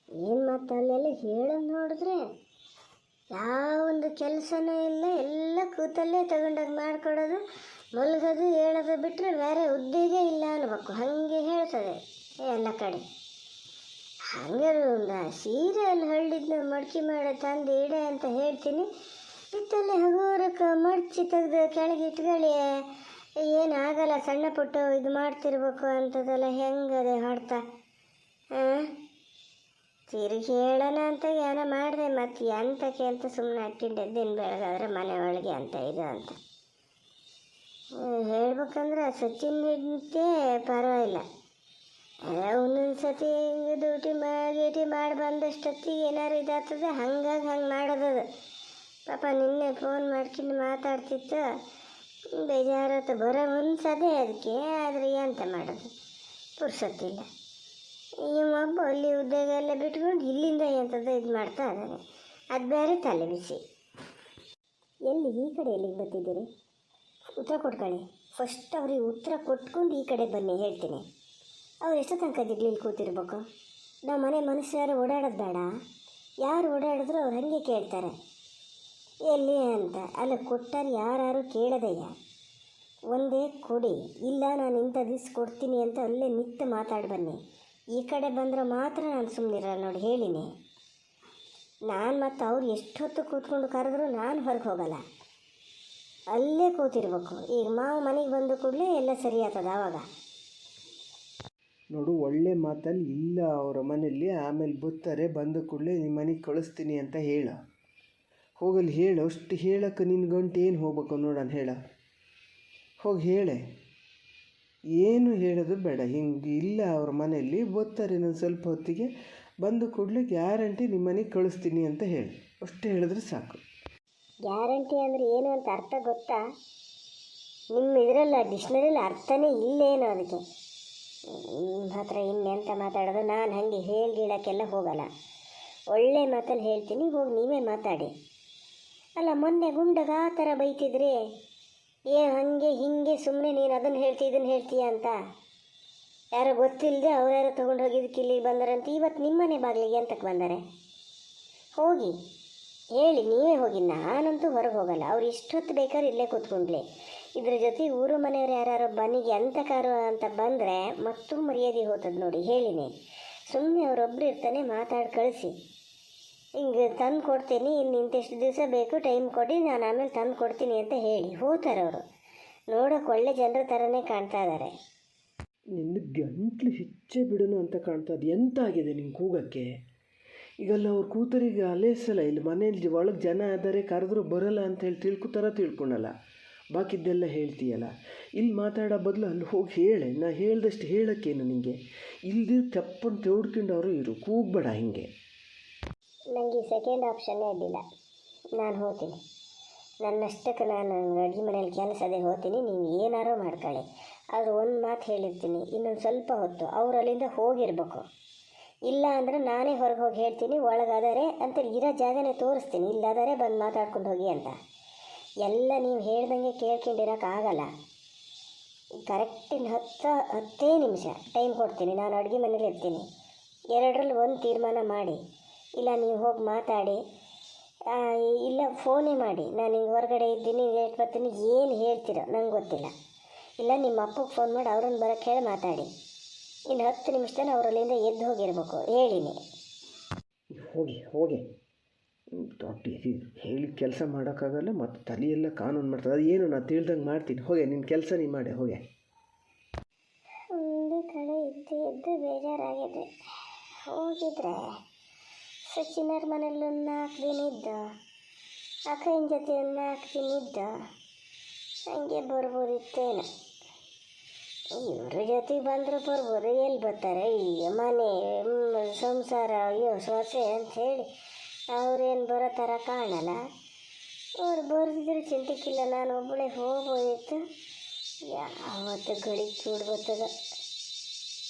ಏನು ಮತ್ತು ಅಲ್ಲೆಲ್ಲ ಹೇಳೋದು ನೋಡಿದ್ರೆ ಯಾವೊಂದು ಕೆಲಸನೂ ಇಲ್ಲ, ಎಲ್ಲ ಕೂತಲ್ಲೇ ತಗೊಂಡೋಗಿ ಮಾಡಿಕೊಡೋದು, ಮಲಗೋದು ಹೇಳೋದು ಬಿಟ್ಟರೆ ಬೇರೆ ಉದ್ಯೋಗ ಇಲ್ಲ ಅನ್ಬೇಕು. ಹಾಗೆ ಹೇಳ್ತದೆ ಎಲ್ಲ ಕಡೆ. ಹಾಗೆ ಸೀರೆ ಅಲ್ಲಿ ಹಳ್ಳಿದ್ನ ಮಡ್ಕಿ ಮಾಡಿ ತಂದು ಇಡೆ ಅಂತ ಹೇಳ್ತೀನಿ, ಇತ್ತಲ್ಲಿ ಹಗೋರಕ್ಕೆ ಮಡ್ಚಿ ತೆಗೆದು ಕೆಳಗೆ ಇಟ್ಕೊಳ್ಳಿ, ಏನಾಗಲ್ಲ, ಸಣ್ಣ ಪುಟ್ಟ ಇದು ಮಾಡ್ತಿರ್ಬೇಕು ಅಂತದೆಲ್ಲ ಹೆಂಗದೆ ಹಾಡ್ತಾ. ತಿರುಗಿ ಹೇಳೋಣ ಅಂತ ಏನೋ ಮಾಡಿದೆ, ಮತ್ತು ಎಂತಕ್ಕೆ ಅಂತ ಸುಮ್ಮನೆ ಅಟ್ಟಿಂಡೆ ದಿನ ಬೆಳಗಾದ್ರೆ ಮನೆ ಒಳಗೆ ಅಂತ ಇದು ಅಂತ ಹೇಳ್ಬೇಕಂದ್ರೆ ಸಚಿನ್ ಹಿಡಿತೆ ಪರವಾಗಿಲ್ಲ. ಒಂದೊಂದು ಸತಿ ಡ್ಯೂಟಿ ಮಾಡಿ ಬಂದಷ್ಟೊತ್ತಿಗೆ ಏನಾರು ಇದಾಗ್ತದೆ, ಹಂಗಾಗಿ ಹಂಗೆ ಮಾಡೋದದು. ಪಾಪ ನಿನ್ನೆ ಫೋನ್ ಮಾಡ್ಕೊಂಡು ಮಾತಾಡ್ತಿತ್ತು, ಬೇಜಾರತ್ತು ಬರೋ ಒಂದು ಸದೇ ಅದಕ್ಕೆ. ಆದರೆ ಎಂತ ಮಾಡೋದು, ಪುರ್ಸೊತ್ತಿಲ್ಲ. ಈ ಒಬ್ಬ ಅಲ್ಲಿ ಉದ್ಯೋಗ ಎಲ್ಲ ಬಿಟ್ಕೊಂಡು ಇಲ್ಲಿಂದ ಎಂಥದ್ದು ಇದು ಮಾಡ್ತಾ ಇದ್ದಾನೆ, ಅದು ಬೇರೆ ತಲೆ ಬಿಸಿ. ಎಲ್ಲಿ ಈ ಕಡೆ ಎಲ್ಲಿಗೆ ಬರ್ತಿದ್ದೀರಿ? ಉತ್ತರ ಕೊಟ್ಕೊಳ್ಳಿ. ಫಸ್ಟ್ ಅವ್ರಿಗೆ ಉತ್ತರ ಕೊಟ್ಕೊಂಡು ಈ ಕಡೆ ಬನ್ನಿ ಹೇಳ್ತೀನಿ. ಅವ್ರು ಎಷ್ಟು ತನಕ ದಿಗ್ಲಿಲ್ಲಿ ಕೂತಿರ್ಬೇಕು? ನಾವು ಮನೆ ಮನುಷ್ಯರು ಓಡಾಡೋದು ಬೇಡ, ಯಾರು ಓಡಾಡಿದ್ರು ಅವ್ರು ಹಾಗೆ ಕೇಳ್ತಾರೆ ಎಲ್ಲಿ ಅಂತ. ಅಲ್ಲ ಕೊಟ್ಟಾರೆ ಯಾರು ಕೇಳೋದಯ್ಯ, ಒಂದೇ ಕೊಡಿ, ಇಲ್ಲ ನಾನು ಇಂಥ ದಿವ್ಸ ಕೊಡ್ತೀನಿ ಅಂತ ಅಲ್ಲೇ ನಿಂತು ಮಾತಾಡಿ ಬನ್ನಿ. ಈ ಕಡೆ ಬಂದರೆ ಮಾತ್ರ ನಾನು ಸುಮ್ಮನಿರಲ್ಲ ನೋಡಿ, ಹೇಳಿನಿ ನಾನು. ಮತ್ತು ಅವ್ರು ಎಷ್ಟು ಹೊತ್ತು ಕೂತ್ಕೊಂಡು ಕರೆದ್ರು ನಾನು ಹೊರಗೆ ಹೋಗಲ್ಲ, ಅಲ್ಲೇ ಕೂತಿರ್ಬೇಕು. ಈಗ ಮಾವು ಮನೆಗೆ ಬಂದ ಕೂಡಲೇ ಎಲ್ಲ ಸರಿ ಆಗ್ತದೆ. ಆವಾಗ ನೋಡು, ಒಳ್ಳೆ ಮಾತಲ್ಲಿ ಇಲ್ಲ ಅವರ ಮನೆಯಲ್ಲಿ, ಆಮೇಲೆ ಬರ್ತಾರೆ, ಬಂದ ಕೂಡಲೇ ನಿಮ್ಮ ಮನೆಗೆ ಕಳಿಸ್ತೀನಿ ಅಂತ ಹೇಳ. ಹೋಗಲ್ಲಿ ಹೇಳು, ಅಷ್ಟು ಹೇಳಕ್ಕೆ ನಿನ್ನ ಗಂಟು ಏನು ಹೋಗ್ಬೇಕು ನೋಡೋಣ, ಹೇಳ ಹೋಗಿ ಹೇಳೆ. ಏನು ಹೇಳೋದು ಬೇಡ, ಹಿಂಗೆ ಇಲ್ಲ ಅವ್ರ ಮನೆಯಲ್ಲಿ ಬರ್ತಾರೆ ನಾನು ಸ್ವಲ್ಪ ಹೊತ್ತಿಗೆ, ಬಂದ ಕೂಡಲೇ ಗ್ಯಾರಂಟಿ ನಿಮ್ಮ ಮನೆಗೆ ಕಳಿಸ್ತೀನಿ ಅಂತ ಹೇಳಿ, ಅಷ್ಟು ಹೇಳಿದ್ರೆ ಸಾಕು. ಗ್ಯಾರಂಟಿ ಅಂದರೆ ಏನು ಅಂತ ಅರ್ಥ ಗೊತ್ತಾ? ನಿಮ್ಮ ಇದರಲ್ಲ ಡಿಕ್ಷ್ನರಿಯಲ್ಲಿ ಅರ್ಥನೇ ಇಲ್ಲೇನೋ ಅದಕ್ಕೆ. ನಿಮ್ಮ ಹತ್ರ ಇನ್ನೆಂತ ಮಾತಾಡೋದು? ನಾನು ಹಾಗೆ ಹೇಳ್ಗೀಳಕ್ಕೆಲ್ಲ ಹೋಗಲ್ಲ, ಒಳ್ಳೆ ಮಾತಲ್ಲಿ ಹೇಳ್ತೀನಿ, ಹೋಗಿ ನೀವೇ ಮಾತಾಡಿ. ಅಲ್ಲ ಮೊನ್ನೆ ಗುಂಡಗ ಆ ಥರ ಬೈತಿದ್ರಿ, ಹಾಗೆ ಹೀಗೆ ಸುಮ್ಮನೆ ನೀನು ಅದನ್ನು ಹೇಳ್ತಿ ಇದನ್ನು ಹೇಳ್ತೀಯ ಅಂತ. ಯಾರೋ ಗೊತ್ತಿಲ್ಲದೆ ಅವ್ರ್ಯಾರೋ ತೊಗೊಂಡು ಹೋಗಿದ್ದಕ್ಕೆ ಇಲ್ಲಿಗೆ ಬಂದಾರಂತ. ಇವತ್ತು ನಿಮ್ಮನೆ ಬಾಗಿಲಿಗೆ ಎಂತಕ್ಕೆ ಬಂದರೆ? ಹೋಗಿ ಹೇಳಿ, ನೀವೇ ಹೋಗಿ, ನಾನಂತೂ ಹೊರಗೆ ಹೋಗಲ್ಲ. ಅವ್ರು ಇಷ್ಟೊತ್ತು ಬೇಕಾದ್ರೆ ಇಲ್ಲೇ ಕೂತ್ಕೊಂಡ್ಲಿ. ಇದ್ರ ಜೊತೆ ಊರು ಮನೆಯವ್ರು ಯಾರು ಬನಿಗೆ ಎಂತಕಾರು ಅಂತ ಬಂದರೆ ಮತ್ತೂ ಮರ್ಯಾದೆ ಹೋಗ್ತದೆ ನೋಡಿ, ಹೇಳಿನಿ. ಸುಮ್ಮನೆ ಅವರೊಬ್ಬರು ಇರ್ತಾನೆ, ಮಾತಾಡಿ ಕಳಿಸಿ. ಹಿಂಗೆ ತಂದು ಕೊಡ್ತೀನಿ, ಇನ್ನು ಇಂತಿಷ್ಟು ದಿವಸ ಬೇಕು, ಟೈಮ್ ಕೊಡಿ, ನಾನು ಆಮೇಲೆ ತಂದು ಕೊಡ್ತೀನಿ ಅಂತ ಹೇಳಿ ಹೋಗ್ತಾರೆ ಅವರು. ನೋಡೋಕೆ ಒಳ್ಳೆ ಜನರ ಥರನೇ ಕಾಣ್ತಾ ಇದ್ದಾರೆ. ನಿನ್ನ ಗಂಟ್ಲು ಹೆಚ್ಚೆ ಬಿಡೋನು ಅಂತ ಕಾಣ್ತದೆ. ಎಂತ ಆಗಿದೆ ನಿಂಗೆ ಕೂಗಕ್ಕೆ? ಈಗಲ್ಲ ಅವ್ರು ಕೂತರಿಗೆ ಅಲೇಸಲ್ಲ, ಇಲ್ಲಿ ಮನೆಯಲ್ಲಿ ಒಳಗೆ ಜನ ಆದರೆ ಕರೆದ್ರೂ ಬರೋಲ್ಲ ಅಂತ ಹೇಳಿ ತಿಳ್ಕೊಳಲ್ಲ, ಬಾಕಿದ್ದೆಲ್ಲ ಹೇಳ್ತೀಯಲ್ಲ. ಇಲ್ಲಿ ಮಾತಾಡೋ ಬದಲು ಅಲ್ಲಿ ಹೋಗಿ ಹೇಳೆ. ನಾ ಹೇಳ್ದಷ್ಟು ಹೇಳೋಕ್ಕೇನು ನಿನಗೆ? ಇಲ್ದಿ ತಪ್ಪನ್ನು ತೆವ್ಡ್ಕೊಂಡು ಅವರು ಇರು, ಕೂಗಬೇಡ ಹಿಂಗೆ. ನನಗೆ ಸೆಕೆಂಡ್ ಆಪ್ಷನ್ನೇ ಇದ್ದಿಲ್ಲ, ನಾನು ಹೋಗ್ತೀನಿ. ನನ್ನಷ್ಟಕ್ಕೆ ನಾನು ಅಡುಗೆ ಮನೇಲಿ ಕೆಲಸದೇ ಹೋಗ್ತೀನಿ, ನೀವು ಏನಾರೋ ಮಾಡ್ಕೊಳ್ಳಿ. ಆದರೂ ಒಂದು ಮಾತು ಹೇಳಿರ್ತೀನಿ, ಇನ್ನೊಂದು ಸ್ವಲ್ಪ ಹೊತ್ತು ಅವ್ರು ಅಲ್ಲಿಂದ ಹೋಗಿರ್ಬೇಕು. ಇಲ್ಲ ಅಂದರೆ ನಾನೇ ಹೊರಗೆ ಹೋಗಿ ಹೇಳ್ತೀನಿ, ಒಳಗಾದರೆ ಅಂತ ಇರೋ ಜಾಗನೇ ತೋರಿಸ್ತೀನಿ, ಇಲ್ಲಾದರೆ ಬಂದು ಮಾತಾಡ್ಕೊಂಡು ಹೋಗಿ ಅಂತ. ಎಲ್ಲ ನೀವು ಹೇಳ್ದಂಗೆ ಕೇಳ್ಕೊಂಡಿರೋಕ್ಕಾಗಲ್ಲ. ಕರೆಕ್ಟಿನ 10 ನಿಮಿಷ ಟೈಮ್ ಕೊಡ್ತೀನಿ, ನಾನು ಅಡುಗೆ ಮನೇಲಿ ಇರ್ತೀನಿ. 2ರಲ್ಲಿ ಒಂದು ತೀರ್ಮಾನ ಮಾಡಿ, ಇಲ್ಲ ನೀವು ಹೋಗಿ ಮಾತಾಡಿ, ಇಲ್ಲ ಫೋನೇ ಮಾಡಿ, ನಾನು ಹಿಂಗೆ ಹೊರಗಡೆ ಇದ್ದೀನಿ, ಲೇಟ್ ಬರ್ತೀನಿ, ಏನು ಹೇಳ್ತೀರೋ ನಂಗೆ ಗೊತ್ತಿಲ್ಲ. ಇಲ್ಲ ನಿಮ್ಮ ಅಪ್ಪಗೆ ಫೋನ್ ಮಾಡಿ ಅವ್ರನ್ನ ಬರೋಕ್ಕೆ ಹೇಳಿ ಮಾತಾಡಿ. ಇನ್ನು 10 ನಿಮಿಷದಲ್ಲಿ ಅವರಲ್ಲಿಂದ ಎದ್ದು ಹೋಗಿರ್ಬೇಕು, ಹೇಳಿನಿ. ಹೋಗಿ ಹೇಳಿ ಕೆಲಸ ಮಾಡೋಕ್ಕಾಗಲ್ಲ, ಮತ್ತು ತಲೆಯೆಲ್ಲ ಕಾನೂನು ಮಾಡ್ತದೆ. ಅದು ಏನು ನಾನು ತಿಳ್ದಂಗೆ ಮಾಡ್ತೀನಿ, ಹೋಗೆ ನಿನ್ನ ಕೆಲಸ ನೀ ಮಾಡಿ ಹೋಗೆ. ಒಂದು ಕಡೆ ಇದ್ದು ಬೇಜಾರಾಗಿದೆ. ಹೋಗಿದ್ರೆ ಸಚಿನವ್ರ ಮನೇಲಿ ಒಂದು 4 ದಿನ ಇದ್ದು, ಅಕ್ಕನ ಜೊತೆ ಒಂದು 4 ದಿನ ಇದ್ದು ಹಂಗೆ ಬರ್ಬೋದಿತ್ತೇನು. ಇವ್ರ ಜೊತೆಗೆ ಬಂದರೂ ಬರ್ಬೋದು, ಎಲ್ಲಿ ಬರ್ತಾರೆ? ಈಗ ಮನೆ ಸಂಸಾರ, ಅಯ್ಯೋ ಸೊಸೆ ಅಂಥೇಳಿ ಅವ್ರೇನು ಬರೋ ಥರ ಕಾಣಲ್ಲ. ಅವ್ರು ಬರೆದಿದ್ರೆ ಚಿಂತೆಕ್ಕಿಲ್ಲ, ನಾನು ಒಬ್ಬಳೇ ಹೋಗ್ಬೋದಿತ್ತು. ಯಾವತ್ತು ಗಡಿ ಚೂಡು ಬರ್ತದ.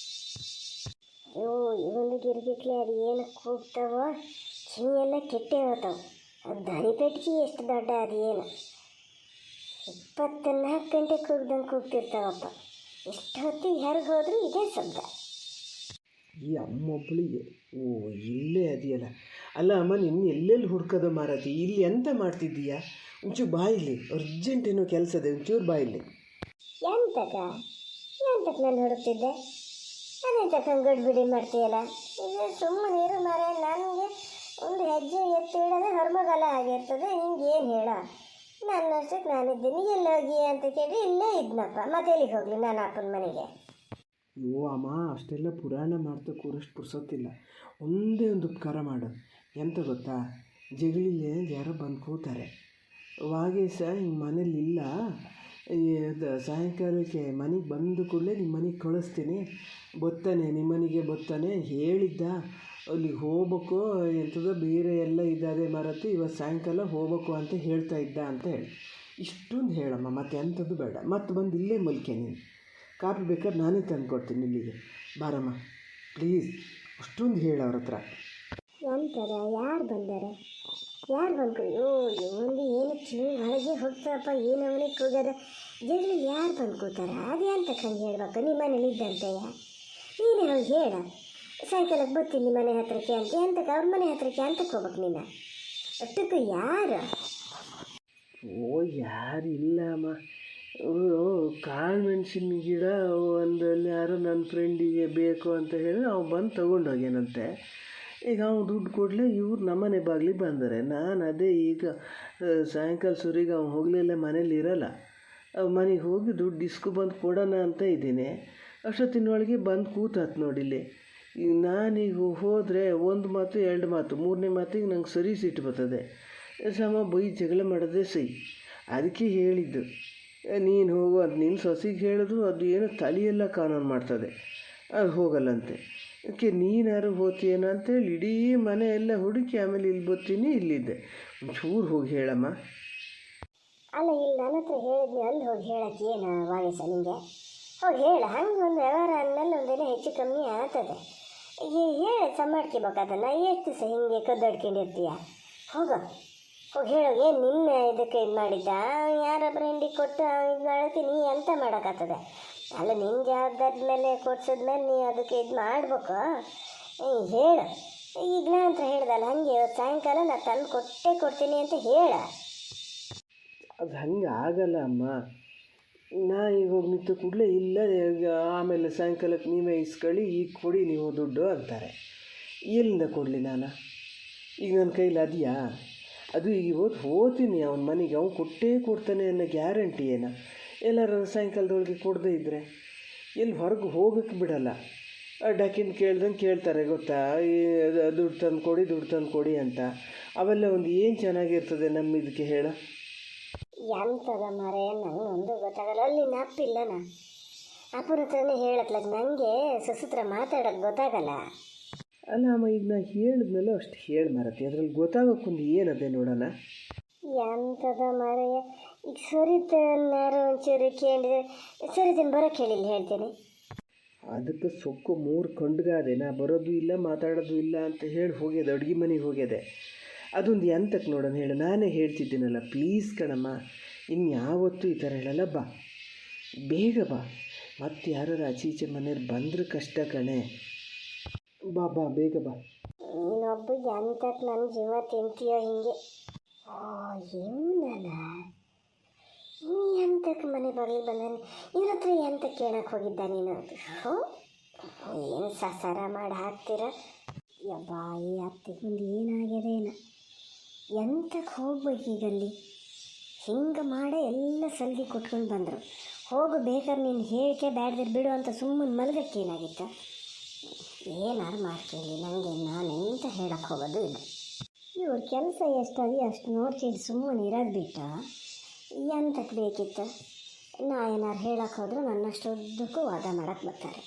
ಅಯ್ಯೋ ಇವೊಂದು ಗಿರ್ಗಿಟ್ಲೆ ಅದು ಏನು ಕೂಗ್ತಾವೋ, ಕಿವಿಯೆಲ್ಲ ಕೆಟ್ಟೆ ಹೋಗ್ತಾವೆ. ಅದು ದನಿ ಪೆಟ್ಟಿಗೆ ಎಷ್ಟು ದೊಡ್ಡ ಅದು ಏನು, 24 ಗಂಟೆ ಕೂಗ್ದಂಗೆ ಕೂಗ್ತಿರ್ತಾವಪ್ಪ. ಎಷ್ಟು ಹೊತ್ತಿಗೆ ಹೊರಗೆ ಹೋದರೂ ಇದೇ ಶಬ್ದ. ಈ ಅಮ್ಮೊಬ್ಬಳಿಗೆ ಇಲ್ಲೇ ಅದೆಯಲ್ಲ. ಅಲ್ಲ ಅಮ್ಮ, ನಿನ್ನ ಎಲ್ಲೆಲ್ಲಿ ಹುಡ್ಕೋದು ಮಾರತಿ, ಇಲ್ಲಿ ಎಂತ ಮಾಡ್ತಿದ್ದೀಯಾ? ಒಂಚೂರು ಬಾಯಿಲಿ, ಅರ್ಜೆಂಟ್ ಏನೋ ಕೆಲಸ ಇದೆ, ಒಂಚೂರು ಬಾಯಿಲಿ. ಎಂತಕ್ಕ ನಾನು ಹುಡುಕ್ತಿದ್ದೆ, ಅದೇ ತಕ್ಕ ಗಡ್ಬಿಡಿ ಮಾಡ್ತೀಯಲ್ಲ. ಈಗ ಸುಮ್ಮನೆ ಇರು ಮರ, ನನಗೆ ಒಂದು ಹೆಜ್ಜೆ ಎತ್ತಿ ಇಡೋದೇ ಹೊರಮಗಲ ಆಗಿರ್ತದೆ. ಹಿಂಗೆ ಏನು ಹೇಳ, ನನ್ನಷ್ಟಕ್ಕೆ ನಾನಿದ್ದೀನಿ. ಎಲ್ಲೋಗಿ ಅಂತ ಕೇಳಿ ಇಲ್ಲೇ ಇದ್ನಪ್ಪ, ಮತ್ತೆ ಎಲ್ಲಿಗೆ ಹೋಗಲಿ ನಾನು ಅಪ್ಪನ ಮನೆಗೆ? ಅಯ್ಯೋ ಅಮ್ಮ, ಅಷ್ಟೆಲ್ಲ ಪುರಾಣ ಮಾಡ್ತಾ ಕೂರಷ್ಟು ಪುರ್ಸೊತ್ತಿಲ್ಲ. ಒಂದೇ ಒಂದು ಉಪಕಾರ ಮಾಡು. ಎಂತ ಗೊತ್ತಾ, ಜಗಳಿಲೆ ಯಾರೋ ಬಂದು ಕೂತಾರೆ. ವಾಗೇಶ ಹಿಂಗೆ ಮನೇಲಿಲ್ಲ, ಸಾಯಂಕಾಲಕ್ಕೆ ಮನೆಗೆ ಬಂದ ಕೂಡಲೇ ನಿಮ್ಮ ಮನೆಗೆ ಕಳಿಸ್ತೀನಿ, ಬರ್ತಾನೆ ನಿಮ್ಮ ಮನೆಗೆ ಬರ್ತಾನೆ. ಹೇಳಿದ್ದ ಅಲ್ಲಿಗೆ ಹೋಗ್ಬೇಕು, ಎಂಥದ್ದು ಬೇರೆ ಎಲ್ಲ ಇದ್ದಾರೆ ಮಾರತಿ, ಇವತ್ತು ಸಾಯಂಕಾಲ ಹೋಗ್ಬೇಕು ಅಂತ ಹೇಳ್ತಾ ಇದ್ದ ಅಂತ ಹೇಳಿ. ಇಷ್ಟೊಂದು ಹೇಳಮ್ಮ, ಮತ್ತೆ ಎಂಥದ್ದು ಬೇಡ. ಮತ್ತೆ ಬಂದು ಇಲ್ಲೇ ಮಲ್ಕೆ ನೀನು. ಕಾಪಿ ಬೇಕಾದ್ರೆ ನಾನೇ ತಂದು ಕೊಡ್ತೀನಿ ಇಲ್ಲಿಗೆ, ಬಾರಮ್ಮ ಪ್ಲೀಸ್. ಅಷ್ಟೊಂದು ಹೇಳು ಅವ್ರ ಹತ್ರ. ಎಂತದ, ಯಾರು ಬಂದಾರೆ? ಯಾರು ಬಂದು? ಒಂದು ಏನು ಕಿವಿ ಒಳಗೆ ಹೋಗ್ತಾರಪ್ಪ, ಏನು ಅವನಿಗೆ ಕೂಗದ ಜಗಳ. ಯಾರು ಬಂದು ಕೂತಾರ? ಅದೇ ಅಂತ ಕಂಡು ಹೇಳ್ಬೇಕು. ನಿಮ್ಮ ಮನೇಲಿ ಇದ್ದಂತೆಯ ನೀನೇ ಹೋಗಿ ಹೇಳ, ಸಾಯಂಕಾಲಕ್ಕೆ ಬರ್ತೀನಿ ನಿಮ್ಮ ಮನೆ ಹತ್ರಕ್ಕೆ ಅಂತ. ಎಂತಕ್ಕೆ ಅವ್ರ ಮನೆ ಹತ್ರಕ್ಕೆ ಅಂತಕ್ಕೆ ಹೋಗ್ಬೇಕು ನೀನು? ಅಷ್ಟಕ್ಕೂ ಯಾರು? ಓ ಯಾರು ಇಲ್ಲ ಅಮ್ಮ, ಅವರು ಕಾಳು ಮೆಣಸಿನ ಗಿಡ ಒಂದಲ್ಲಿ ಯಾರೋ ನನ್ನ ಫ್ರೆಂಡಿಗೆ ಬೇಕು ಅಂತ ಹೇಳಿ ಅವ್ನು ಬಂದು ತೊಗೊಂಡೋಗ್ಯಾನಂತೆ. ಈಗ ಅವ್ನು ದುಡ್ಡು ಕೊಡಲೇ ಇವ್ರು ನಮ್ಮನೆ ಬಾಗಿಲಿಗೆ ಬಂದರೆ, ನಾನು ಅದೇ ಈಗ ಸಾಯಂಕಾಲ ಸುರಿಗೆ ಅವ್ನು ಹೋಗಲಿಲ್ಲ, ಮನೇಲಿ ಇರೋಲ್ಲ. ಮನೆಗೆ ಹೋಗಿ ದುಡ್ಡು ಇಸ್ಕೊ ಬಂದು ಕೊಡೋಣ ಅಂತ ಇದ್ದೀನಿ. ಅಷ್ಟೊತ್ತಿನೊಳಗೆ ಬಂದು ಕೂತಾತ್ ನೋಡಿಲ್ಲಿ. ಈಗ ನಾನೀಗ ಹೋದರೆ ಒಂದು ಮಾತು ಎರಡು ಮಾತು, ಮೂರನೇ ಮಾತಿಗೆ ನಂಗೆ ಸರಿ ಸಿಟ್ಟು ಬರ್ತದೆ. ಸಮ ಬೈ ಜಗಳ ಮಾಡೋದೇ ಸೈ. ಅದಕ್ಕೆ ಹೇಳಿದ್ದು ನೀನು ಹೋಗು ಅಂತ. ನಿನ್ನ ಸೊಸೆಗೆ ಹೇಳಿದ್ರು ಅದು ಏನೋ ತಲೆಯೆಲ್ಲ ಕಾನೂನು ಮಾಡ್ತದೆ, ಅದು ಹೋಗಲ್ಲಂತೆ. ಅದಕ್ಕೆ ನೀನಾರು ಹೋಗ್ತೀಯೇನೋ ಅಂತೇಳಿ ಇಡೀ ಮನೆ ಎಲ್ಲ ಹುಡುಕಿ ಆಮೇಲೆ ಇಲ್ಲಿ ಬರ್ತೀನಿ, ಇಲ್ಲಿದ್ದೆ. ಒಂಚೂರು ಹೋಗಿ ಹೇಳಮ್ಮ. ಅಲ್ಲ, ಇಲ್ಲಿ ನನ್ನ ಹತ್ರ ಹೇಳಿದ್ನಿ, ಅಲ್ಲಿ ಹೋಗಿ ಹೇಳಕ್ಕೆ ಏನು ವಾಯಸ ನಿಮಗೆ? ಹೋಗಿ ಹೇಳ. ಹಂಗೆ ಒಂದು ವ್ಯವಹಾರ ಅಂದಮೇಲೆ ಒಂದೇನೋ ಹೆಚ್ಚು ಕಮ್ಮಿ ಆಗ್ತದೆ. ಈಗ ಹೇಳಿ ಸಂಬಾಡ್ಕೋಬೇಕಾದನ್ನ. ಎಷ್ಟು ದಿವಸ ಹಿಂಗೆ ಕದ್ದಾಡ್ಕೊಂಡಿರ್ತೀಯ? ಹೋಗು ಹೋಗಿ ಹೇಳು. ಏನು ನಿನ್ನ ಇದಕ್ಕೆ ಇದು ಮಾಡಿದ್ದ? ಯಾರೊಬ್ಬರ ಹಿಂಡಿಗೆ ಕೊಟ್ಟು ಇದು ಮಾಡ್ತೀನಿ ಅಂತ ಮಾಡೋಕ್ಕಾಗ್ತದೆ? ಅಲ್ಲ, ನಿನ್ನ ಜವಾಬ್ದಾರಿ ಮೇಲೆ ಕೊಡ್ಸಿದ್ಮೇಲೆ ನೀ ಅದಕ್ಕೆ ಇದು ಮಾಡ್ಬೇಕು. ಹೇಳು. ಈಗ ನಾ ಅಂತ ಹೇಳ್ದಲ್ಲ, ಹಾಗೆ ಇವತ್ತು ಸಾಯಂಕಾಲ ನಾನು ತಂದು ಕೊಡ್ತೀನಿ ಅಂತ ಹೇಳ. ಅದು ಹಂಗೆ ಆಗಲ್ಲ ಅಮ್ಮ. ನಾ ಈಗ ಹೋಗಿ ನಿಂತು ಕೂಡಲೇ ಇಲ್ಲ, ಆಮೇಲೆ ಸಾಯಂಕಾಲಕ್ಕೆ ನೀವೇ ಇಸ್ಕೊಳ್ಳಿ, ಈಗ ಕೊಡಿ ನೀವು ದುಡ್ಡು ಅಂತಾರೆ. ಎಲ್ಲಿಂದ ಕೊಡಲಿ ನಾನು? ಈಗ ನನ್ನ ಕೈಲಿ ಅದೆಯಾ? ಅದು ಈಗ ಇವತ್ತು ಹೋಗ್ತೀನಿ ಅವನ ಮನೆಗೆ, ಅವ್ನು ಕೊಟ್ಟೇ ಕೊಡ್ತಾನೆ ಅನ್ನೋ ಗ್ಯಾರಂಟಿ ಏನ? ಎಲ್ಲರೂ ಸಾಯಂಕಾಲದೊಳಗೆ ಕೊಡದೇ ಇದ್ದರೆ ಎಲ್ಲಿ ಹೊರಗೆ ಹೋಗೋಕ್ಕೆ ಬಿಡಲ್ಲ. ಡಾಕ್ಯುಮೆಂಟ್ ಕೇಳ್ದಂಗೆ ಕೇಳ್ತಾರೆ ಗೊತ್ತಾ, ದುಡ್ಡು ತಂದು ಕೊಡಿ ಅಂತ. ಅವೆಲ್ಲ ಒಂದು ಏನು ಚೆನ್ನಾಗಿರ್ತದೆ ನಮ್ಮ ಇದಕ್ಕೆ ಹೇಳ? ಎಂತದ ಮರೆ, ನಂಗೆ ಒಂದು ಗೊತ್ತಾಗಲ್ಲ. ಅಲ್ಲಿ ಅಪ್ಪಿಲ್ಲನ, ಅಪ್ಪನ ಹತ್ರನೇ ಹೇಳತ್ಲಾಗ ನನಗೆ ಸುಸೂತ್ರ ಮಾತಾಡೋಕ್ಕೆ ಗೊತ್ತಾಗಲ್ಲ. ಅಲ್ಲ ಅಮ್ಮ, ಈಗ ನಾ ಹೇಳಿದ್ಮೇಲೆ ಅಷ್ಟು ಹೇಳಿ ಮಾರತಿ, ಅದ್ರಲ್ಲಿ ಗೊತ್ತಾಗೋಕ್ಕೊಂದು ಏನದೆ ನೋಡೋಣ. ಎಂತದ ಮರೆಯ, ಈಗ ಸರಿತನ್ನಾರು ಒಂಚೂರು ಕೇಳಿದ್ರೆ ಸರಿತನ ಬರೋಕ್ಕೆ ಹೇಳಿಲ್ಲ ಹೇಳ್ತೇನೆ. ಅದಕ್ಕೆ ಸೊಕ್ಕು 3 ಕಂಡ್ಗಾದೆ, ನಾ ಬರೋದು ಇಲ್ಲ ಮಾತಾಡೋದು ಇಲ್ಲ ಅಂತ ಹೇಳಿ ಹೋಗ್ಯದೆ, ಅಡುಗೆ ಮನೆಗೆ ಹೋಗ್ಯದೆ. ಅದೊಂದು ಎಂತಕ್ಕೆ ನೋಡೋಣ ಹೇಳು? ನಾನೇ ಹೇಳ್ತಿದ್ದೀನಲ್ಲ, ಪ್ಲೀಸ್ ಕಣಮ್ಮ, ಇನ್ಯಾವತ್ತೂ ಈ ಥರ ಹೇಳಲ್ಲ. ಬಾ ಬೇಗ ಬಾ, ಮತ್ತೆ ಯಾರು ಆಚೀಚೆ ಮನೆಯವ್ರು ಬಂದ್ರೆ ಕಷ್ಟ ಕಣೆ. ಬಾ ಬೇಗ ಬಾ. ನೀನೊಬ್ಬ ಎಂತಕ್ಕೆ ನನ್ನ ಜೀವ ತಿಂತೀಯೋ ಹಿಂಗೆ? ಇವನಲ್ಲ, ನೀ ಎಂತಕ್ಕೆ ಮನೆ ಬಾಗಿಲು ಬಂದಾನೆ? ಇವ್ರ ಹತ್ರ ಎಂತ ಕೇಳಕ್ಕೆ ಹೋಗಿದ್ದ ನೀನು? ಏನು ಸಸಾರ ಮಾಡಿ ಹಾಕ್ತೀರ? ಯಬ್ಬಾ, ಈ ಅತ್ತಿಗೊಂದು ಏನಾಗ್ಯದೇನ? ಎಂತಕ್ಕೆ ಹೋಗ್ಬೇಕೀಗಲ್ಲಿ? ಹಿಂಗೆ ಮಾಡೇ ಎಲ್ಲ ಸಲ್ಗಿ ಕೊಟ್ಕೊಂಡು ಬಂದರು. ಹೋಗು ಬೇಕಾದ್ರೆ ನೀನು ಹೇಳಿಕೆ ಬ್ಯಾಡ್ದಿರು ಬಿಡು ಅಂತ ಸುಮ್ಮನೆ ಮಲಗಕ್ಕೆ ಏನಾಗಿತ್ತು? ಏನಾರು ಮಾಡ್ಕೊಳ್ಳಿ, ನನಗೆ ನಾನೆಂತ ಹೇಳಕ್ಕೆ ಹೋಗೋದು ಇಲ್ಲ. ಇವ್ರ ಕೆಲಸ ಎಷ್ಟಾಗಿ ಅಷ್ಟು ನೋಡ್ಕೊಂಡು ಸುಮ್ಮನೆ ಇರೋದು ಬಿಟ್ಟು ಎಂತಕ್ಕೆ ಬೇಕಿತ್ತು? ನಾ ಏನಾರು ಹೇಳಕ್ಕೆ ಹೋದ್ರೆ ನನ್ನಷ್ಟು ಉದ್ದಕ್ಕೂ ವಾದ ಮಾಡೋಕ್ಕೆ ಬರ್ತಾರೆ.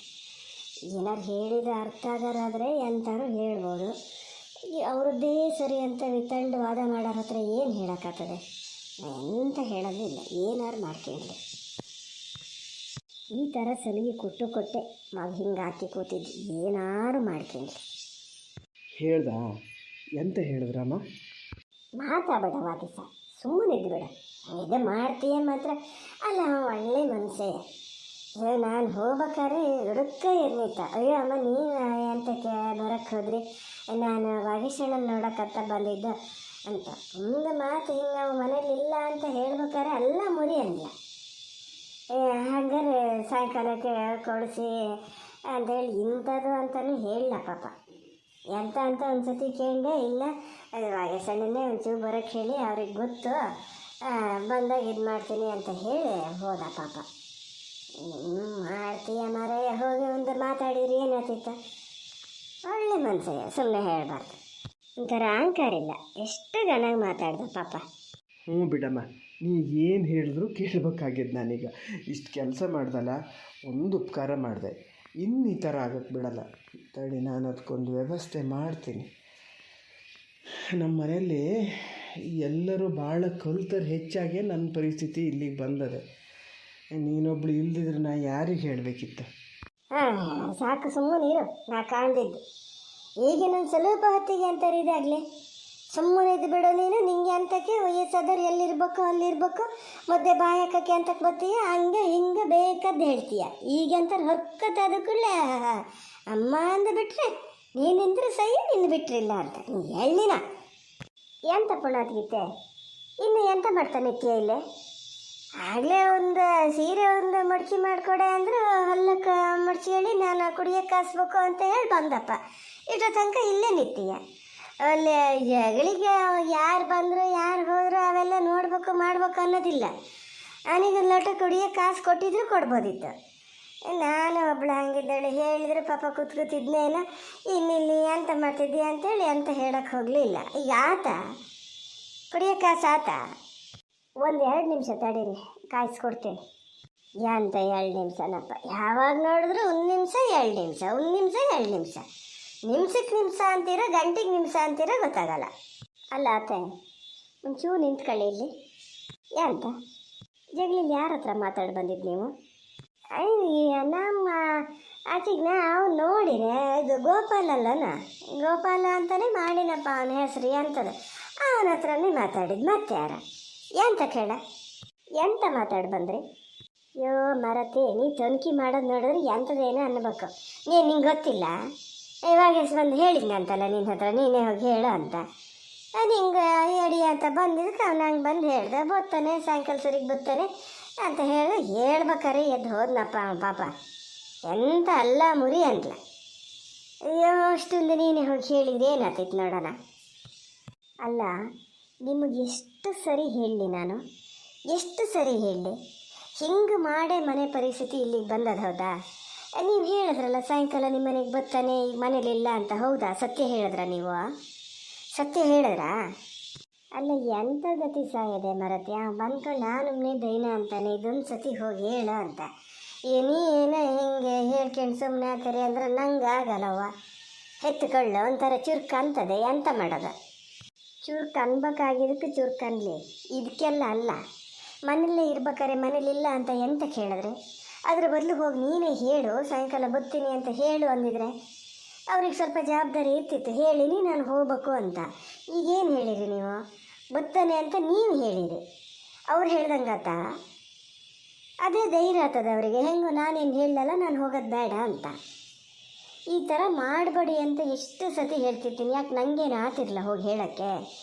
ಏನಾರು ಹೇಳಿದ ಅರ್ಥ ಆಗಾರಾದರೆ ಎಂತಾರು ಹೇಳ್ಬೋದು. ಅವ್ರದ್ದೇ ಸರಿ ಅಂತ ವಿತಂಡು ವಾದ ಮಾಡೋರ ಹತ್ರ ಏನು ಹೇಳೋಕ್ಕಾಗ್ತದೆ? ಎಂತ ಹೇಳೋದಿಲ್ಲ, ಏನಾರು ಮಾಡ್ಕೊಳ್ಳಿ. ಈ ಥರ ಸಲಿಗೆ ಕೊಟ್ಟೆ ಮಗ ಹಿಂಗೆ ಹಾಕಿ ಕೂತಿದ್ದು, ಏನಾರು ಮಾಡ್ಕೊಳ್ಳಿ. ಹೇಳ್ದ? ಎಂತ ಹೇಳಿದ್ರಮ್ಮ? ಮಾತಾಡಬೇಡ ವಾದಿಸ, ಸುಮ್ಮನೆ ಇದ್ಬೇಡ. ಇದು ಮಾಡ್ತೀಯ ಮಾತ್ರ. ಅಲ್ಲ, ಒಳ್ಳೆ ಮನಸ್ಸೇ. ನಾನು ಹೋಗ್ಬೇಕಾದ್ರೆ ಹುಡುಕ ಇರ್ನಿತ್ತ. ಅಯ್ಯೋ ಅಮ್ಮ, ನೀವು ಎಂತಕ್ಕೆ ಬರೋಕ್ಕೆ ಹೋದ್ರಿ? ನಾನು ವಾಗೀಶಣ್ಣನ ನೋಡೋಕ್ಕಂತ ಬಂದಿದ್ದು ಅಂತ. ಒಂದು ಮಾತು ಹಿಂಗೆ ನಾವು ಮನೇಲಿ ಇಲ್ಲ ಅಂತ ಹೇಳ್ಬೇಕಾರೆ ಎಲ್ಲ ಮುರಿ ಅಂದ್ಲ. ಹಾಗಾದ್ರೆ ಸಾಯಂಕಾಲಕ್ಕೆ ಕೊಡಿಸಿ ಅಂತೇಳಿ ಇಂಥದ್ದು ಅಂತಲೂ ಹೇಳಲ್ಲ ಪಾಪ. ಎಂತ ಅಂತ ಒಂದು ಸತಿ ಕೇಳಿದೆ, ಇಲ್ಲ ಅದು ವಾಗೀಶಣ್ಣನೇ ಒಂಚೂರು ಬರೋಕ್ಕೆ ಹೇಳಿ ಅವ್ರಿಗೆ ಗೊತ್ತು, ಬಂದಾಗ ಇದು ಮಾಡ್ತೀನಿ ಅಂತ ಹೇಳಿ ಹೋದ ಪಾಪ. ಮಾಡ್ತೀಯ ಮಾರಾಯ, ಹೋಗಿ ಒಂದು ಮಾತಾಡಿದ್ರಿ ಏನಾಗ್ತಿತ್ತು. ಒಳ್ಳೆ ಮನಸ್ಸಯ್ಯ, ಸುಮ್ಮನೆ ಹೇಳಬಾರ್ದು. ಒಂಥರ ಅಹಂಕಾರ ಇಲ್ಲ, ಎಷ್ಟು ಗನಾಗಿ ಮಾತಾಡ್ದ ಪಾಪ. ಹ್ಞೂ ಬಿಡಮ್ಮ, ನೀ ಏನು ಹೇಳಿದ್ರು ಕೇಳಬೇಕಾಗಿದ್ದು. ನಾನೀಗ ಇಷ್ಟು ಕೆಲಸ ಮಾಡ್ದಲ್ಲ, ಒಂದು ಉಪಕಾರ ಮಾಡಿದೆ, ಇನ್ನು ಈ ಥರ ಆಗಕ್ಕೆ ಬಿಡಲ್ಲ. ತಡಿ, ನಾನು ಅದಕ್ಕೊಂದು ವ್ಯವಸ್ಥೆ ಮಾಡ್ತೀನಿ. ನಮ್ಮ ಮನೆಯಲ್ಲಿ ಎಲ್ಲರೂ ಭಾಳ ಕಲ್ತರು ಹೆಚ್ಚಾಗೆ ನನ್ನ ಪರಿಸ್ಥಿತಿ ಇಲ್ಲಿಗೆ ಬಂದದೆ. ನೀನೊಬ್ಳು ಇಲ್ದಿದ್ರೆ ನಾ ಯಾರಿಗೆ ಹೇಳಬೇಕಿತ್ತು? ಹಾಂ, ಸಾಕು ಸುಮ್ಮನೆ ಇರು, ನಾ ಕಾಣ್ದಿದ್ದು. ಈಗ ನನ್ನ ಸ್ವಲ್ಪ ಹೊತ್ತಿಗೆ ಅಂತಾರೆ ಇದಾಗಲಿ, ಸುಮ್ಮನೆ ಇದು ಬಿಡೋ ನೀನು. ನಿಂಗೆ ಅಂತಕ್ಕೆ ವಯಸ್ಸಾದವ್ರು ಎಲ್ಲಿರ್ಬೇಕು ಅಲ್ಲಿರ್ಬೇಕು, ಮಧ್ಯೆ ಬಾಯಕಕ್ಕೆ ಅಂತಕ್ಕೆ ಬರ್ತೀಯ, ಹಂಗೆ ಹಿಂಗೆ ಬೇಕಾದ್ದು ಹೇಳ್ತೀಯ. ಈಗ ಅಂತಾರೆ ಹೊರ್ಕತ್ತಾದ ಕೂಡಲೇ ಅಮ್ಮ ಅಂದು ಬಿಟ್ರೆ ನೀನಿಂದ್ರೆ ಸಹಿ, ನಿನ್ನ ಬಿಟ್ರಿಲ್ಲ ಅಂತ ಹೇಳಿನ. ಎಂತ ಪುಣಾತ್ಗೀತೆ, ಇನ್ನು ಎಂತ ಮಾಡ್ತಾನಿತ್ಯ ಇಲ್ಲೇ? ಆಗಲೇ ಒಂದು ಸೀರೆ ಒಂದು ಮಡ್ಚಿ ಮಾಡಿಕೊಡೆ ಅಂದರು, ಹೊಲ್ಲಕ್ಕೆ ಮಡ್ಚಿ ಹೇಳಿ ನಾನು ಕುಡಿಯೋಕ್ಕೆ ಕಾಸ್ಬೇಕು ಅಂತ ಹೇಳಿ ಬಂದಪ್ಪ. ಇಷ್ಟೋ ತನಕ ಇಲ್ಲೇ ನಿಂತೀಯ. ಅಲ್ಲಿ ಜಗಳಿಗೆ ಯಾರು ಬಂದರು ಯಾರು ಹೋದರು ಅವೆಲ್ಲ ನೋಡ್ಬೇಕು ಮಾಡ್ಬೇಕು ಅನ್ನೋದಿಲ್ಲ. ಅವನಿಗೆ ಲೋಟ ಕುಡಿಯೋಕ್ಕೆ ಕಾಸು ಕೊಟ್ಟಿದ್ರು ಕೊಡ್ಬೋದಿತ್ತು. ನಾನು ಒಬ್ಳು ಹಂಗಿದ್ದಾಳೆ, ಹೇಳಿದ್ರು ಪಾಪ ಕೂತ್ಕೊತಿದ್ನೇನ, ಇನ್ನಿಲ್ಲಿ ಎಂತ ಮಾಡ್ತಿದ್ದೀಯ ಅಂತೇಳಿ ಅಂತ ಹೇಳೋಕ್ಕೆ ಹೋಗಲಿಲ್ಲ. ಈಗ ಆತ ಕುಡಿಯೋಕ್ಕೆ ಕಾಸು ಆತ. ಒಂದು 2 ನಿಮಿಷ ತಡೀರಿ, ಕಾಯಿಸ್ಕೊಡ್ತೀನಿ. ಎಂತ 2 ನಿಮಿಷನಪ್ಪ, ಯಾವಾಗ ನೋಡಿದ್ರು 1 ನಿಮಿಷ 2 ನಿಮಿಷ 1 ನಿಮಿಷ 2 ನಿಮಿಷ, ನಿಮಿಷಕ್ಕೆ ನಿಮಿಷ ಅಂತೀರ, ಗಂಟೆಗೆ ನಿಮಿಷ ಅಂತೀರ ಗೊತ್ತಾಗಲ್ಲ. ಅಲ್ಲ ಆತ, ಒಂಚೂರು ನಿಂತ್ಕೊಳ್ಳಿ ಇಲ್ಲಿ. ಎಂತ ಜಗಳಿಲ್ಲಿ ಯಾರ ಹತ್ರ ಮಾತಾಡಿ ಬಂದಿದ್ದು ನೀವು? ನಮ್ಮ ಆಚೆಗೆ ನಾವು ನೋಡಿರೆ ಇದು ಗೋಪಾಲ ಅಲ್ಲನ, ಗೋಪಾಲ ಅಂತಲೇ ಮಾಡಿನಪ್ಪ ಅವನ ಹೆಸರು ಎಂಥದ್ದು, ಅವನ ಹತ್ರನೇ ಮಾತಾಡಿದ್ದು. ಮತ್ತೆ ಯಾರ ಎಂತ ಕೇಳ, ಎಂತ ಮಾತಾಡಿ ಬಂದ್ರಿ? ಅಯ್ಯೋ ಮರತಿ, ನೀ ತನಿಖೆ ಮಾಡೋದು ನೋಡಿದ್ರೆ ಎಂಥದ್ದೇನೋ ಅನ್ಬೇಕು. ನಿಂಗೆ ಗೊತ್ತಿಲ್ಲ, ಇವಾಗ ಬಂದು ಹೇಳಿದ್ನಿ ಅಂತಲ್ಲ ನಿನ್ನ ಹತ್ರ, ನೀನೇ ಹೋಗಿ ಹೇಳು ಅಂತ. ಹಿಂಗೆ ಹೇಳಿ ಅಂತ ಬಂದಿದ್ದಕ್ಕೆ ಅವ್ನು ಹಂಗೆ ಬಂದು ಹೇಳ್ದೆ, ಬರ್ತಾನೆ ಸಾಯಂಕಾಲ ಸರಿಗೆ ಬರ್ತಾನೆ ಅಂತ ಹೇಳಿದ್ರೆ ಹೇಳ್ಬೇಕಾರೆ ಎದ್ದು ಹೋದ್ನಪ್ಪ ಪಾಪ. ಎಂತ ಅಲ್ಲ ಮುರಿ ಅಂತಲ. ಅಯ್ಯೋ ಅಷ್ಟೊಂದು ನೀನೇ ಹೋಗಿ ಹೇಳಿದ್ರೆ ಏನಾಗ್ತೈತೆ ನೋಡೋಣ. ಅಲ್ಲ, ನಿಮಗೆ ಎಷ್ಟು ಸರಿ ಹೇಳಲಿ ನಾನು, ಎಷ್ಟು ಸರಿ ಹೇಳಲಿ? ಹಿಂಗೆ ಮಾಡೇ ಮನೆ ಪರಿಸ್ಥಿತಿ ಇಲ್ಲಿಗೆ ಬಂದದ್ದು ಹೌದಾ? ನೀವು ಹೇಳಿದ್ರಲ್ಲ ಸಾಯಂಕಾಲ ನಿಮ್ಮ ಮನೆಗೆ ಬರ್ತಾನೆ, ಈಗ ಮನೇಲಿಲ್ಲ ಅಂತ. ಹೌದಾ? ಸತ್ಯ ಹೇಳಿದ್ರ ನೀವು? ಸತ್ಯ ಹೇಳಿದ್ರಾ? ಅಲ್ಲ, ಎಂಥ ಗತಿ ಸಾಯದೆ ಮರತ್ಯ, ಬಂದ್ಕೊಂಡು ನಾನುಮ್ಮನೆ ದೈನ ಅಂತಾನೆ, ಇದೊಂದು ಸತಿ ಹೋಗಿ ಹೇಳ ಅಂತ. ನೀನು ಹಿಂಗೆ ಹೇಳ್ಕೊಂಡು ಸುಮ್ಮನೆ ಆಗ್ತಾರೆ ಅಂದ್ರೆ ನಂಗೆ ಆಗಲ್ಲವ. ಹೆತ್ತುಕೊಳ್ಳು ಒಂಥರ ಚುರುಕು ಅಂತದೆ, ಎಂತ ಮಾಡೋದು? ಚುರುಕು ಅನ್ಬೇಕಾಗಿದ್ದಕ್ಕೆ ಚುರುಕು ಅನ್ಲಿ, ಇದಕ್ಕೆಲ್ಲ ಅಲ್ಲ. ಮನೇಲೇ ಇರ್ಬೇಕಾರೆ ಮನೇಲಿಲ್ಲ ಅಂತ ಎಂತ ಕೇಳಿದ್ರೆ, ಅದ್ರ ಬದಲು ಹೋಗಿ ನೀನೇ ಹೇಳು ಸಾಯಂಕಾಲ ಬರ್ತೀನಿ ಅಂತ ಹೇಳು ಅಂದಿದ್ರೆ ಅವ್ರಿಗೆ ಸ್ವಲ್ಪ ಜವಾಬ್ದಾರಿ ಇರ್ತಿತ್ತು. ಹೇಳಿನಿ ನಾನು ಹೋಗ್ಬೇಕು ಅಂತ. ಈಗೇನು ಹೇಳಿರಿ ನೀವು? ಬರ್ತಾನೆ ಅಂತ ನೀವು ಹೇಳಿರಿ, ಅವ್ರು ಹೇಳ್ದಂಗಾತ? ಅದೇ ಧೈರ್ಯ ಆಗ್ತದೆ ಅವರಿಗೆ. ಹೆಂಗೋ ನಾನೇನು ಹೇಳಲ್ಲ, ನಾನು ಹೋಗೋದು ಬೇಡ ಅಂತ. ಈ ಥರ ಮಾಡಬೇಡಿ ಅಂತ ಎಷ್ಟು ಸತಿ ಹೇಳ್ತಿರ್ತೀನಿ. ಯಾಕೆ ನನಗೇನು ಆತಿರಲ್ಲ ಹೋಗಿ ಹೇಳೋಕ್ಕೆ?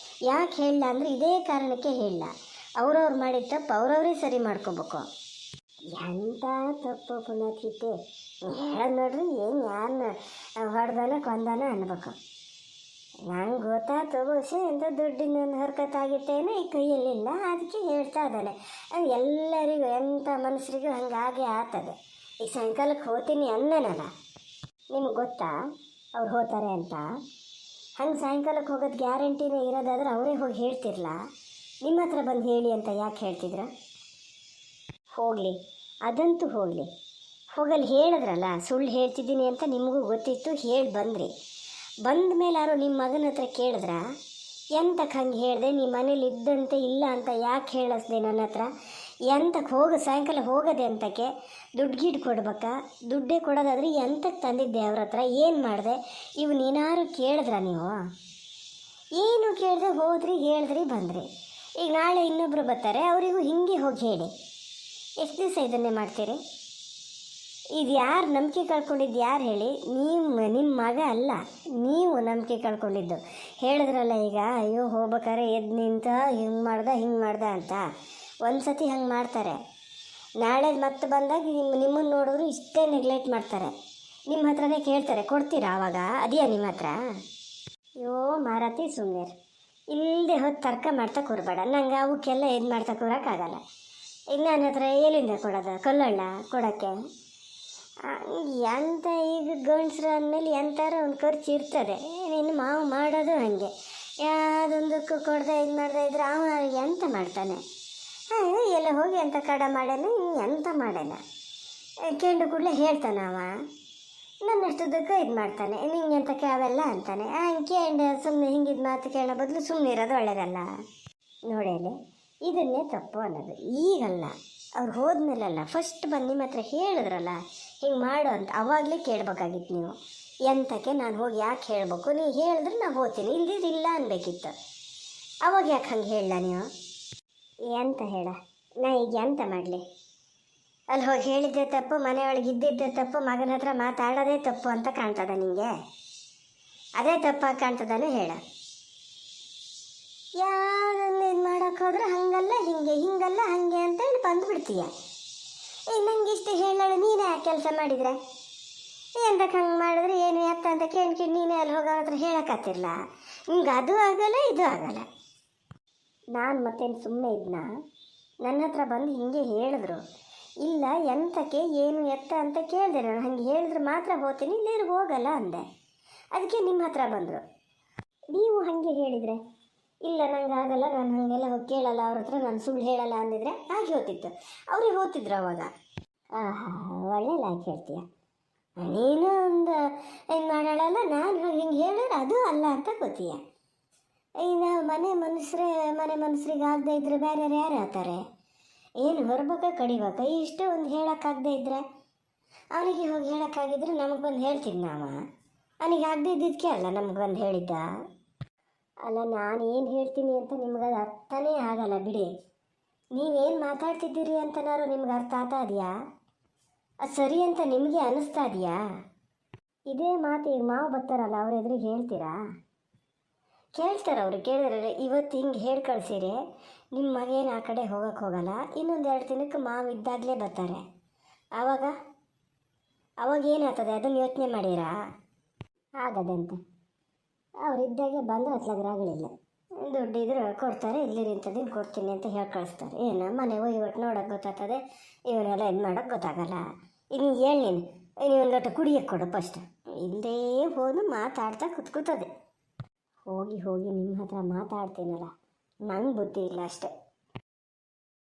ಯಾಕೆ ಹೇಳಲ್ಲ ಅಂದರೆ ಇದೇ ಕಾರಣಕ್ಕೆ ಹೇಳಲ್ಲ. ಅವ್ರವ್ರು ಮಾಡಿದ ತಪ್ಪು ಅವ್ರವರೇ ಸರಿ ಮಾಡ್ಕೋಬೇಕು. ಎಂಥ ತಪ್ಪು ಪುಣ್ಯತಿತ್ತೆ ಹೇಳೋದು ನೋಡ್ರಿ, ಏನು ಯಾರನ್ನ ಹೊಡೆದಾನ ಕೊಂದಾನ ಅನ್ಬೇಕು. ನಂಗೆ ಗೊತ್ತಾಯ್ತು ಬಹುಶಃ ಎಂಥ ದುಡ್ಡಿನ ಹರ್ಕತ್ತಾಗಿತ್ತೇನೋ ಈ ಕೈಯಲ್ಲಿಲ್ಲ, ಅದಕ್ಕೆ ಹೇಳ್ತಾ ಇದ್ದಾನೆ. ಅದು ಎಲ್ಲರಿಗೂ ಎಂಥ ಮನುಷ್ಯರಿಗೂ ಹಂಗಾಗೆ ಆಗ್ತದೆ. ಈಗ ಸಾಯಂಕಾಲಕ್ಕೆ ಹೋಗ್ತೀನಿ ಅನ್ನನಲ್ಲ, ನಿಮ್ಗೆ ಗೊತ್ತಾ ಅವ್ರು ಹೋಗ್ತಾರೆ ಅಂತ? ಹಂಗೆ ಸಾಯಂಕಾಲಕ್ಕೆ ಹೋಗೋದು ಗ್ಯಾರಂಟಿನೇ ಇರೋದಾದ್ರೆ ಅವರೇ ಹೋಗಿ ಹೇಳ್ತಿರ್ಲ, ನಿಮ್ಮ ಹತ್ರ ಬಂದು ಹೇಳಿ ಅಂತ ಯಾಕೆ ಹೇಳ್ತಿದ್ರ? ಹೋಗಲಿ, ಅದಂತೂ ಹೋಗಲಿ. ಹೋಗಲ್ಲಿ ಹೇಳಿದ್ರಲ್ಲ ಸುಳ್ಳು ಹೇಳ್ತಿದ್ದೀನಿ ಅಂತ ನಿಮಗೂ ಗೊತ್ತಿತ್ತು, ಹೇಳಿ ಬಂದ್ರಿ. ಬಂದ ಮೇಲೆ ಯಾರೋ ನಿಮ್ಮ ಮಗನ ಹತ್ರ ಕೇಳಿದ್ರ ಎಂತಕ್ಕೆ ಹಂಗೆ ಹೇಳಿದೆ, ನಿಮ್ಮ ಮನೇಲಿ ಇದ್ದಂತೆ ಇಲ್ಲ ಅಂತ ಯಾಕೆ ಹೇಳಿಸ್ದೆ ನನ್ನ ಹತ್ರ? ಎಂತಕ್ಕೆ ಸಾಯಂಕಾಲ ಹೋಗೋದೆ ಅಂತಕ್ಕೆ ದುಡ್ಡು ಗಿಡ್ಡು ಕೊಡ್ಬೇಕಾ? ದುಡ್ಡೇ ಕೊಡೋದಾದ್ರೆ ಎಂತಕ್ಕೆ ತಂದಿದ್ದೆ ಅವ್ರ ಹತ್ರ? ಏನು ಮಾಡಿದೆ? ಇವನೇನಾರು ಕೇಳಿದ್ರ ನೀವು? ಏನು ಕೇಳಿದ್ರೆ ಹೋದ್ರಿ, ಹೇಳಿದ್ರಿ, ಬಂದ್ರಿ. ಈಗ ನಾಳೆ ಇನ್ನೊಬ್ಬರು ಬರ್ತಾರೆ, ಅವರಿಗೂ ಹಿಂಗೆ ಹೋಗಿ ಹೇಳಿ. ಎಷ್ಟು ದಿವಸ ಇದನ್ನೇ ಮಾಡ್ತೀರಿ? ಇದು ಯಾರು ನಂಬಿಕೆ ಕಳ್ಕೊಂಡಿದ್ದು ಯಾರು ಹೇಳಿ? ನಿಮ್ಮ ಮಗ ಅಲ್ಲ, ನೀವು ನಂಬಿಕೆ ಕಳ್ಕೊಂಡಿದ್ದು. ಹೇಳಿದ್ರಲ್ಲ ಈಗ, ಅಯ್ಯೋ ಹೋಗ್ಬೇಕಾರೆ ಎದ್ದು ನಿಂತ ಹಿಂಗೆ ಮಾಡ್ದ ಅಂತ. ಒಂದು ಸತಿ ಹಂಗೆ ಮಾಡ್ತಾರೆ, ನಾಳೆ ಮತ್ತೆ ಬಂದಾಗ ನಿಮ್ಮನ್ನು ನೋಡಿದ್ರು ಇಷ್ಟೇ ನೆಗ್ಲೆಕ್ಟ್ ಮಾಡ್ತಾರೆ. ನಿಮ್ಮ ಹತ್ರನೇ ಕೇಳ್ತಾರೆ, ಕೊಡ್ತೀರಾ ಆವಾಗ? ಅದೆಯಾ ನಿಮ್ಮ ಹತ್ರ? ಅಯ್ಯೋ ಮಾರಾತಿ ಸುಮ್ಮನೆ ಇಲ್ಲದೆ ಹೋಗಿ ತರ್ಕ ಮಾಡ್ತಾ ಕೂರಬೇಡ. ನಂಗೆ ಅವಕ್ಕೆಲ್ಲ ಇದು ಮಾಡ್ತಾ ಕೂರೋಕ್ಕಾಗಲ್ಲ. ಈಗ ನನ್ನ ಹತ್ರ ಎಲ್ಲಿಂದ ಕೊಡೋದು? ಕಲ್ಲಳ್ಳ ಕೊಡೋಕ್ಕೆ? ಎಂತ ಈಗ ಗಂಡಸ್ರು ಅಂದಮೇಲೆ ಎಂಥಾರ ಒಂದು ಖರ್ಚು ಇರ್ತದೆ. ನಿನ್ನ ಮಾವು ಮಾಡೋದು ಹಾಗೆ, ಯಾವುದೊಂದಕ್ಕೂ ಕೊಡದೆ ಇದು ಮಾಡದೆ ಇದ್ರೆ ಅವ ಎಂತ ಮಾಡ್ತಾನೆ? ಎಲ್ಲ ಹೋಗಿ ಎಂತ ಕಡ ಮಾಡ್ಯಾನ, ಎಂತ ಮಾಡ್ಯಾನ ಕೇಂಡು ಕೂಡಲೇ ಹೇಳ್ತಾನೆ ಅವ. ನನ್ನಷ್ಟದಕ್ಕೆ ಇದು ಮಾಡ್ತಾನೆ, ನಿಂಗೆ ಎಂತಕ್ಕೆ ಅವೆಲ್ಲ ಅಂತಾನೆ. ಕೇಂಡು ಸುಮ್ಮನೆ ಹಿಂಗಿದ್ದು ಮಾತು ಕೇಳೋ ಬದಲು ಸುಮ್ಮನೆ ಇರೋದು ಒಳ್ಳೆಯದಲ್ಲ. ನೋಡೇಲಿ, ಇದನ್ನೇ ತಪ್ಪು ಅನ್ನೋದು. ಈಗಲ್ಲ, ಅವ್ರು ಹೋದ್ಮೇಲಲ್ಲ, ಫಸ್ಟ್ ಬಂದು ನಿಮ್ಮ ಹತ್ರ ಹೇಳಿದ್ರಲ್ಲ ಹಿಂಗೆ ಮಾಡು ಅಂತ, ಅವಾಗಲೇ ಕೇಳಬೇಕಾಗಿತ್ತು ನೀವು. ಎಂತಕ್ಕೆ ನಾನು ಹೋಗಿ ಯಾಕೆ ಹೇಳಬೇಕು? ನೀವು ಹೇಳಿದ್ರೆ ನಾನು ಹೋಗ್ತೀನಿ, ಇಲ್ದಿದ್ದಿಲ್ಲ ಅನ್ಬೇಕಿತ್ತು. ಅವಾಗ ಯಾಕೆ ಹಂಗೆ ಹೇಳಲ್ಲ ನೀವು? ಎಂತ ಹೇಳ? ನಾ ಈಗ ಎಂತ ಮಾಡಲಿ? ಅಲ್ಲಿ ಹೋಗಿ ಹೇಳಿದ್ದೆ ತಪ್ಪು, ಮನೆಯೊಳಗೆ ಇದ್ದಿದ್ದೆ ತಪ್ಪು, ಮಗನ ಹತ್ರ ಮಾತಾಡೋದೇ ತಪ್ಪು ಅಂತ ಕಾಣ್ತದ ನಿಮಗೆ? ಅದೇ ತಪ್ಪಾಗಿ ಕಾಣ್ತದಾನು ಹೇಳ? ಯಾವುದನ್ನು ಇದು ಮಾಡೋಕ್ಕೆ ಹೋದ್ರೆ ಹಂಗಲ್ಲ ಹಿಂಗೆ, ಹಿಂಗಲ್ಲ ಹಾಗೆ ಅಂತ ಹೇಳಿ ಬಂದುಬಿಡ್ತೀಯ. ನಂಗೆ ಇಷ್ಟು ಹೇಳೋಳು ನೀನೇ ಯಾಕೆ ಕೆಲಸ ಮಾಡಿದರೆ? ಎಂತಕ್ಕೆ ಹಂಗೆ ಮಾಡಿದ್ರೆ ಏನು ಎತ್ತ ಅಂತ ಕೇಳಿ ನೀನೇ ಅಲ್ಲಿ ಹೋಗೋ ಹತ್ರ ಹೇಳೋಕ್ಕಾಗ್ತಿರಲ್ಲ. ನಿಮ್ಗೆ ಅದು ಆಗಲ್ಲ, ಇದು ಆಗಲ್ಲ. ನಾನು ಮತ್ತೇನು ಸುಮ್ಮನೆ ಇದನ್ನ? ನನ್ನ ಹತ್ರ ಬಂದು ಹಿಂಗೆ ಹೇಳಿದ್ರು. ಇಲ್ಲ ಎಂತಕ್ಕೆ ಏನು ಎತ್ತ ಅಂತ ಕೇಳಿದೆ ನಾನು. ಹಂಗೆ ಹೇಳಿದ್ರೆ ಮಾತ್ರ ಹೋಗ್ತೀನಿ, ಇಲ್ಲೇ ಹೋಗಲ್ಲ ಅಂದೆ. ಅದಕ್ಕೆ ನಿಮ್ಮ ಹತ್ರ ಬಂದರು. ನೀವು ಹಾಗೆ ಹೇಳಿದರೆ, ಇಲ್ಲ ನಂಗೆ ಆಗಲ್ಲ, ನಾನು ಹಾಗೆಲ್ಲ ಹೋಗಿ ಕೇಳಲ್ಲ ಅವ್ರ ಹತ್ರ, ನಾನು ಸುಳ್ಳು ಹೇಳಲ್ಲ ಅಂದಿದ್ರೆ ಹಾಗೆ ಹೋಗ್ತಿತ್ತು. ಅವ್ರಿಗೆ ಹೋಗ್ತಿದ್ರು ಅವಾಗ. ಒಳ್ಳೆಯದಾಗಿ ಹೇಳ್ತೀಯ ನೀನು. ಒಂದು ಏನು ಮಾಡೋಳಲ್ಲ, ನಾನು ಹಿಂಗೆ ಹೇಳಿದ್ರೆ ಅದು ಅಲ್ಲ ಅಂತ ಗೊತ್ತೀಯ. ಈಗ ಮನೆ ಮನುಷ್ಯರಿಗೆ ಆಗದೆ ಇದ್ರೆ ಬೇರೆ ಯಾರು ಹೇಳ್ತಾರೆ? ಏನು ಹೊರಬೇಕ ಕಡಿಬೇಕ? ಇಷ್ಟೇ ಒಂದು ಹೇಳೋಕ್ಕಾಗದೇ ಇದ್ದರೆ ಅವನಿಗೆ ಹೋಗಿ ಹೇಳೋಕ್ಕಾಗಿದ್ರೆ ನಮಗೆ ಬಂದು ಹೇಳ್ತಿದ್ದ ನಾವು. ಅವನಿಗೆ ಆಗದೆ ಇದ್ದಿದ್ದಕ್ಕೆ ಅಲ್ಲ ನಮಗೆ ಬಂದು ಹೇಳಿದ್ದ. ಅಲ್ಲ, ನಾನು ಏನು ಹೇಳ್ತೀನಿ ಅಂತ ನಿಮ್ಗದು ಅರ್ಥನೇ ಆಗಲ್ಲ ಬಿಡಿ. ನೀವೇನು ಮಾತಾಡ್ತಿದ್ದೀರಿ ಅಂತನಾರು ನಿಮ್ಗೆ ಅರ್ಥ ಆಗ್ತಾ ಇದೆಯಾ? ಅದು ಸರಿ ಅಂತ ನಿಮಗೆ ಅನ್ನಿಸ್ತಾ ಇದೆಯಾ? ಇದೇ ಮಾತು ಈಗ ಮಾವು ಬರ್ತಾರಲ್ಲ, ಅವ್ರ ಎದುರಿಗೆ ಹೇಳ್ತೀರಾ? ಕೇಳ್ತಾರೆ ಅವರು. ಕೇಳಿದ್ರೆ ಇವತ್ತು ಹಿಂಗೆ ಹೇಳಿ ಕಳಿಸಿರಿ, ನಿಮ್ಮ ಮಗೇನು ಆ ಕಡೆ ಹೋಗೋಕ್ಕೆ ಹೋಗಲ್ಲ, ಇನ್ನೊಂದು 2 ದಿನಕ್ಕೆ ಮಾವು ಇದ್ದಾಗಲೇ ಬರ್ತಾರೆ. ಅವಾಗ ಏನಾಗ್ತದೆ ಅದನ್ನು ಯೋಚನೆ ಮಾಡಿರಾ? ಆಗದಂತೆ ಅವರಿದ್ದಾಗೆ ಬಂದು ಹತ್ಲಾಗ್ರಾಗಳಿಲ್ಲ, ದುಡ್ಡಿದ್ರೆ ಕೊಡ್ತಾರೆ, ಇಲ್ಲಿರಿ ಇಂಥದ್ದನ್ನು ಕೊಡ್ತೀನಿ ಅಂತ ಹೇಳಿ ಕಳಿಸ್ತಾರೆ. ಏನು ಮನೆ ಒಯ್ಯೊಟ್ಟು ನೋಡೋಕೆ ಗೊತ್ತಾಗ್ತದೆ, ಇವನ್ನೆಲ್ಲ ಇದು ಮಾಡೋಕ್ಕೆ ಗೊತ್ತಾಗಲ್ಲ. ಇನ್ನು ಹೇಳಿ ನೀವು ಒಂದು ಲೋಟ ಕುಡಿಯೋಕ್ಕೆ ಕೊಡು ಫಸ್ಟ್. ಇಲ್ಲದೇ ಹೋದು ಮಾತಾಡ್ತಾ ಕೂತದೆ. ಹೋಗಿ ನಿಮ್ಮ ಹತ್ರ ಮಾತಾಡ್ತೀನಲ್ಲ, ನಂಗೆ ಬುದ್ಧಿ ಇಲ್ಲ ಅಷ್ಟೆ.